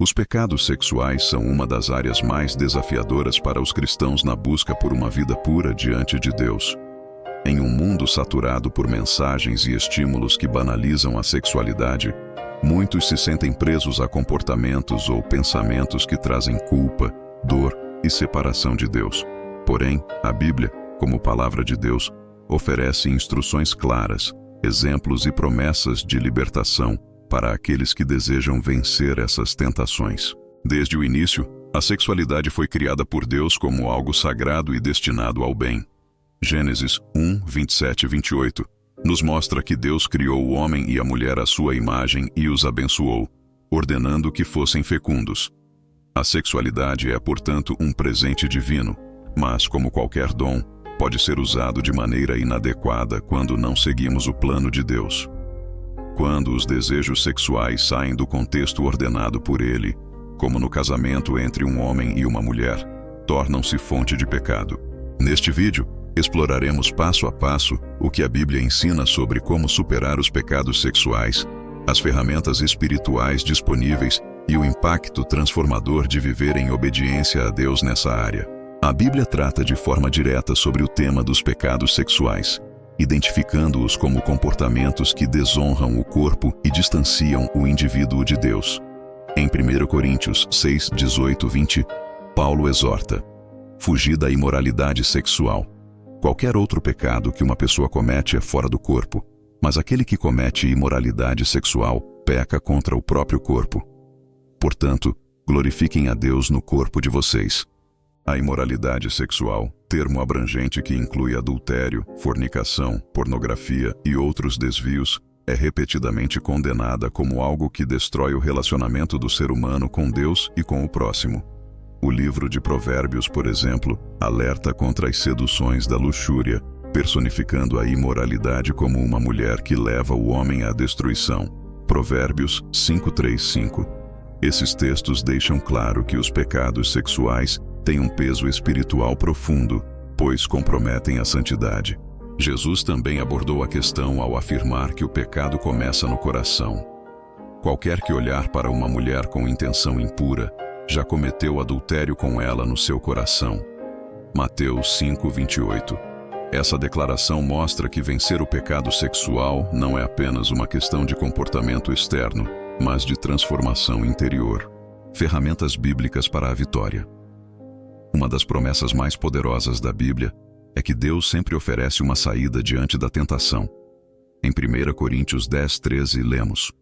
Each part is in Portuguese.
Os pecados sexuais são uma das áreas mais desafiadoras para os cristãos na busca por uma vida pura diante de Deus. Em um mundo saturado por mensagens e estímulos que banalizam a sexualidade, muitos se sentem presos a comportamentos ou pensamentos que trazem culpa, dor e separação de Deus. Porém, a Bíblia, como palavra de Deus, oferece instruções claras, exemplos e promessas de libertação para aqueles que desejam vencer essas tentações. Desde o início, a sexualidade foi criada por Deus como algo sagrado e destinado ao bem. Gênesis 1, 27 e 28 nos mostra que Deus criou o homem e a mulher à sua imagem e os abençoou, ordenando que fossem fecundos. A sexualidade é, portanto, um presente divino, mas, como qualquer dom, pode ser usado de maneira inadequada quando não seguimos o plano de Deus. Quando os desejos sexuais saem do contexto ordenado por Ele, como no casamento entre um homem e uma mulher, tornam-se fonte de pecado. Neste vídeo, exploraremos passo a passo o que a Bíblia ensina sobre como superar os pecados sexuais, as ferramentas espirituais disponíveis e o impacto transformador de viver em obediência a Deus nessa área. A Bíblia trata de forma direta sobre o tema dos pecados sexuais, identificando-os como comportamentos que desonram o corpo e distanciam o indivíduo de Deus. Em 1 Coríntios 6, 18, 20, Paulo exorta: fugir da imoralidade sexual. Qualquer outro pecado que uma pessoa comete é fora do corpo, mas aquele que comete imoralidade sexual peca contra o próprio corpo. Portanto, glorifiquem a Deus no corpo de vocês. A imoralidade sexual, termo abrangente que inclui adultério, fornicação, pornografia e outros desvios, é repetidamente condenada como algo que destrói o relacionamento do ser humano com Deus e com o próximo. O livro de Provérbios, por exemplo, alerta contra as seduções da luxúria, personificando a imoralidade como uma mulher que leva o homem à destruição. Provérbios 5:3-5. Esses textos deixam claro que os pecados sexuais têm um peso espiritual profundo, pois comprometem a santidade. Jesus também abordou a questão ao afirmar que o pecado começa no coração. Qualquer que olhar para uma mulher com intenção impura, já cometeu adultério com ela no seu coração. Mateus 5:28. Essa declaração mostra que vencer o pecado sexual não é apenas uma questão de comportamento externo, mas de transformação interior. Ferramentas bíblicas para a vitória. Uma das promessas mais poderosas da Bíblia é que Deus sempre oferece uma saída diante da tentação. Em 1 Coríntios 10:13 lemos: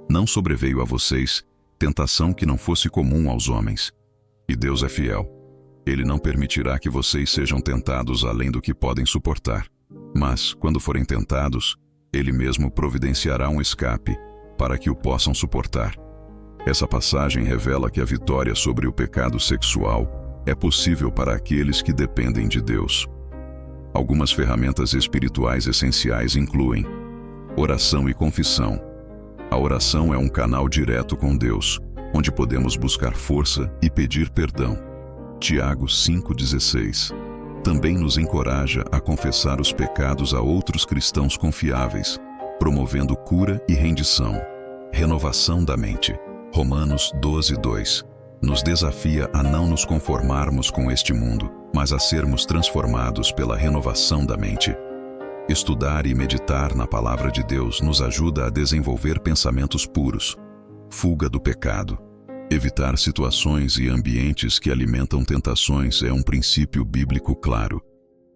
não sobreveio a vocês tentação que não fosse comum aos homens. E Deus é fiel. Ele não permitirá que vocês sejam tentados além do que podem suportar. Mas, quando forem tentados, Ele mesmo providenciará um escape para que o possam suportar. Essa passagem revela que a vitória sobre o pecado sexual é possível para aqueles que dependem de Deus. Algumas ferramentas espirituais essenciais incluem oração e confissão. A oração é um canal direto com Deus, onde podemos buscar força e pedir perdão. Tiago 5:16. Também nos encoraja a confessar os pecados a outros cristãos confiáveis, promovendo cura e rendição. Renovação da mente. Romanos 12:2. Nos desafia a não nos conformarmos com este mundo, mas a sermos transformados pela renovação da mente. Estudar e meditar na palavra de Deus nos ajuda a desenvolver pensamentos puros. Fuga do pecado. Evitar situações e ambientes que alimentam tentações é um princípio bíblico claro.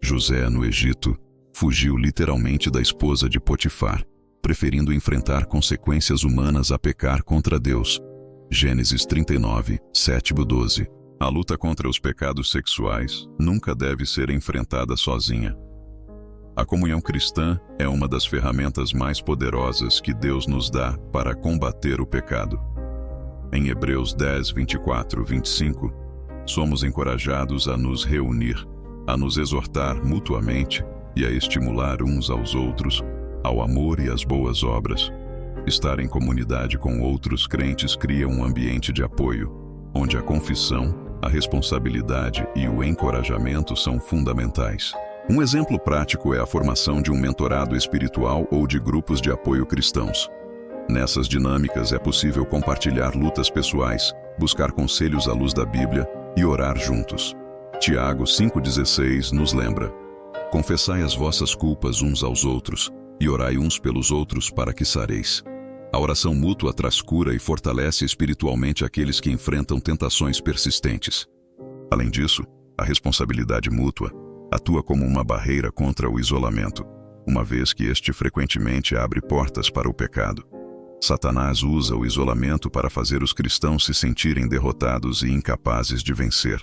José, no Egito, fugiu literalmente da esposa de Potifar, preferindo enfrentar consequências humanas a pecar contra Deus. Gênesis 39, 7-12. A luta contra os pecados sexuais nunca deve ser enfrentada sozinha. A comunhão cristã é uma das ferramentas mais poderosas que Deus nos dá para combater o pecado. Em Hebreus 10, 24-25, somos encorajados a nos reunir, a nos exortar mutuamente e a estimular uns aos outros ao amor e às boas obras. Estar em comunidade com outros crentes cria um ambiente de apoio, onde a confissão, a responsabilidade e o encorajamento são fundamentais. Um exemplo prático é a formação de um mentorado espiritual ou de grupos de apoio cristãos. Nessas dinâmicas é possível compartilhar lutas pessoais, buscar conselhos à luz da Bíblia e orar juntos. Tiago 5,16 nos lembra: confessai as vossas culpas uns aos outros e orai uns pelos outros para que sareis. A oração mútua traz cura e fortalece espiritualmente aqueles que enfrentam tentações persistentes. Além disso, a responsabilidade mútua atua como uma barreira contra o isolamento, uma vez que este frequentemente abre portas para o pecado. Satanás usa o isolamento para fazer os cristãos se sentirem derrotados e incapazes de vencer.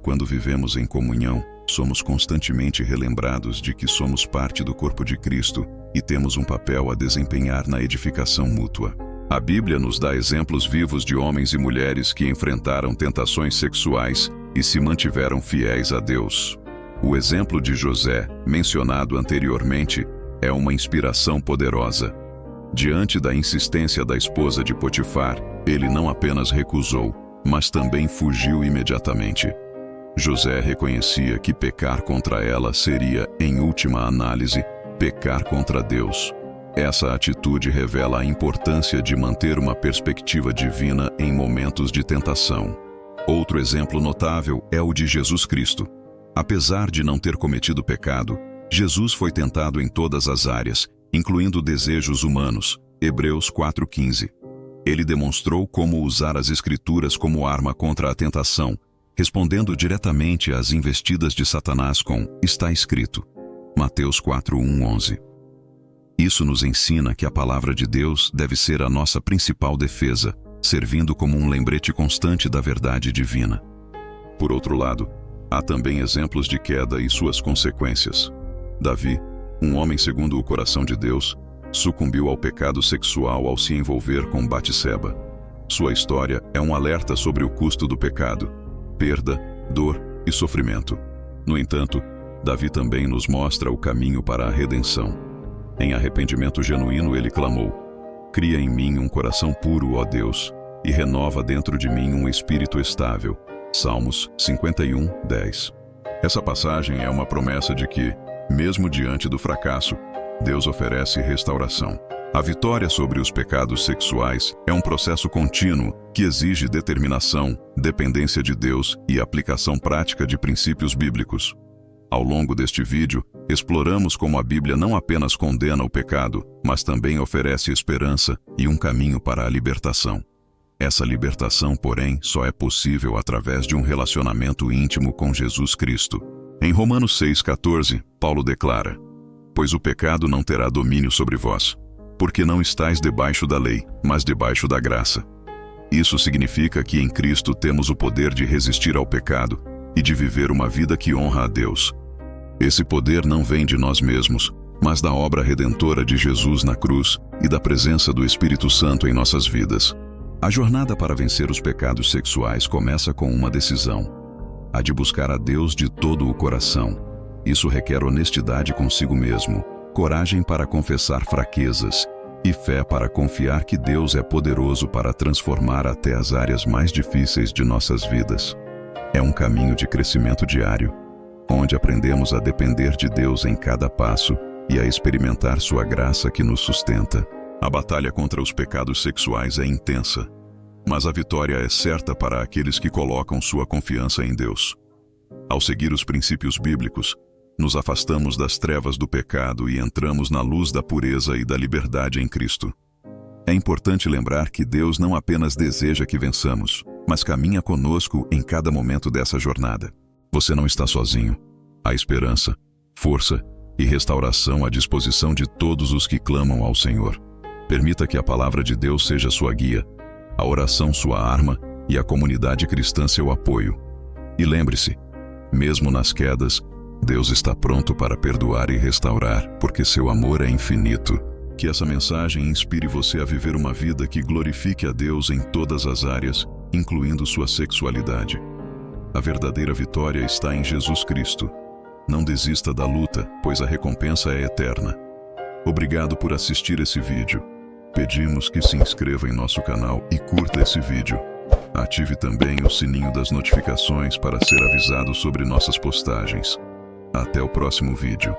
Quando vivemos em comunhão, somos constantemente relembrados de que somos parte do corpo de Cristo e temos um papel a desempenhar na edificação mútua. A Bíblia nos dá exemplos vivos de homens e mulheres que enfrentaram tentações sexuais e se mantiveram fiéis a Deus. O exemplo de José, mencionado anteriormente, é uma inspiração poderosa. Diante da insistência da esposa de Potifar, ele não apenas recusou, mas também fugiu imediatamente. José reconhecia que pecar contra ela seria, em última análise, pecar contra Deus. Essa atitude revela a importância de manter uma perspectiva divina em momentos de tentação. Outro exemplo notável é o de Jesus Cristo. Apesar de não ter cometido pecado, Jesus foi tentado em todas as áreas, incluindo desejos humanos. Hebreus 4,15. Ele demonstrou como usar as Escrituras como arma contra a tentação, respondendo diretamente às investidas de Satanás com "está escrito". Mateus 4:1-11. Isso nos ensina que a palavra de Deus deve ser a nossa principal defesa, servindo como um lembrete constante da verdade divina. Por outro lado, há também exemplos de queda e suas consequências. Davi, um homem segundo o coração de Deus, sucumbiu ao pecado sexual ao se envolver com Batseba. Sua história é um alerta sobre o custo do pecado, perda, dor e sofrimento. No entanto, Davi também nos mostra o caminho para a redenção. Em arrependimento genuíno ele clamou: "Cria em mim um coração puro, ó Deus, e renova dentro de mim um espírito estável." Salmos 51:10. Essa passagem é uma promessa de que, mesmo diante do fracasso, Deus oferece restauração. A vitória sobre os pecados sexuais é um processo contínuo que exige determinação, dependência de Deus e aplicação prática de princípios bíblicos. Ao longo deste vídeo, exploramos como a Bíblia não apenas condena o pecado, mas também oferece esperança e um caminho para a libertação. Essa libertação, porém, só é possível através de um relacionamento íntimo com Jesus Cristo. Em Romanos 6,14, Paulo declara: "Pois o pecado não terá domínio sobre vós, porque não estáis debaixo da lei, mas debaixo da graça." Isso significa que em Cristo temos o poder de resistir ao pecado e de viver uma vida que honra a Deus. Esse poder não vem de nós mesmos, mas da obra redentora de Jesus na cruz e da presença do Espírito Santo em nossas vidas. A jornada para vencer os pecados sexuais começa com uma decisão: a de buscar a Deus de todo o coração. Isso requer honestidade consigo mesmo, coragem para confessar fraquezas e fé para confiar que Deus é poderoso para transformar até as áreas mais difíceis de nossas vidas. É um caminho de crescimento diário, onde aprendemos a depender de Deus em cada passo e a experimentar sua graça que nos sustenta. A batalha contra os pecados sexuais é intensa, mas a vitória é certa para aqueles que colocam sua confiança em Deus. Ao seguir os princípios bíblicos, nos afastamos das trevas do pecado e entramos na luz da pureza e da liberdade em Cristo. É importante lembrar que Deus não apenas deseja que vençamos, mas caminha conosco em cada momento dessa jornada. Você não está sozinho. Há esperança, força e restauração à disposição de todos os que clamam ao Senhor. Permita que a palavra de Deus seja sua guia, a oração sua arma e a comunidade cristã seu apoio. E lembre-se, mesmo nas quedas, Deus está pronto para perdoar e restaurar, porque seu amor é infinito. Que essa mensagem inspire você a viver uma vida que glorifique a Deus em todas as áreas, incluindo sua sexualidade. A verdadeira vitória está em Jesus Cristo. Não desista da luta, pois a recompensa é eterna. Obrigado por assistir esse vídeo. Pedimos que se inscreva em nosso canal e curta esse vídeo. Ative também o sininho das notificações para ser avisado sobre nossas postagens. Até o próximo vídeo.